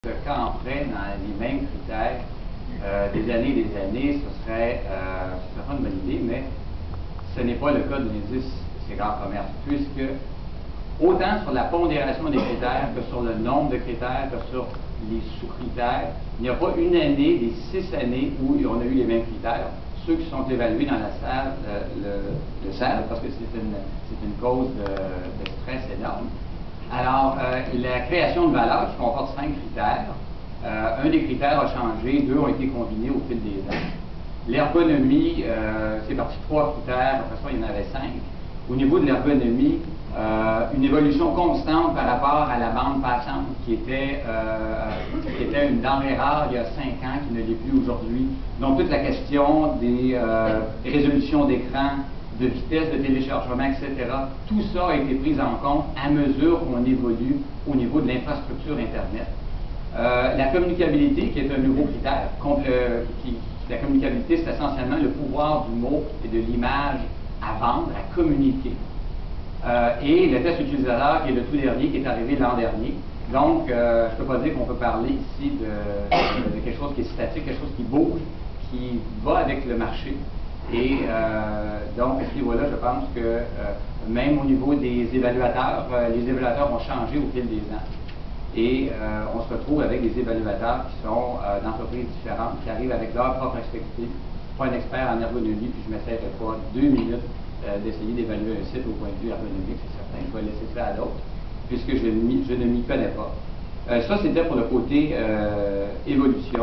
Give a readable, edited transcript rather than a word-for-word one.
Le cas en ferait dans les mêmes critères des années, ce serait une bonne idée, mais ce n'est pas le cas de l'indice Ségard Commerce, puisque autant sur la pondération des critères que sur le nombre de critères que sur les sous-critères, il n'y a pas une année des 6 années où on a eu les mêmes critères. Ceux qui sont évalués dans la salle le savent, parce que c'est une cause de stress énorme. Alors, la création de valeur qui comporte 5 critères, un des critères a changé, 2 ont été combinés au fil des ans. L'ergonomie, c'est parti de 3 critères, après ça il y en avait 5. Au niveau de l'ergonomie, une évolution constante par rapport à la bande passante qui était une denrée rare il y a 5 ans, qui ne l'est plus aujourd'hui. Donc toute la question des résolutions d'écran, de vitesse de téléchargement, etc. Tout ça a été pris en compte à mesure qu'on évolue au niveau de l'infrastructure Internet. La communicabilité, qui est un nouveau critère. La communicabilité, c'est essentiellement le pouvoir du mot et de l'image à vendre, à communiquer. Et le test utilisateur, qui est le tout dernier, qui est arrivé l'an dernier. Donc, je ne peux pas dire qu'on peut parler ici de quelque chose qui est statique, quelque chose qui bouge, qui va avec le marché. Et donc, à ce niveau-là, je pense que même au niveau des évaluateurs, les évaluateurs ont changé au fil des ans. Et on se retrouve avec des évaluateurs qui sont d'entreprises différentes, qui arrivent avec leur propre expertise. Je ne suis pas un expert en ergonomie, puis je ne m'essaierai pas 2 minutes d'essayer d'évaluer un site au point de vue ergonomique, c'est certain. Je vais laisser ça à d'autres, puisque je ne m'y connais pas. Ça, c'était pour le côté évolution.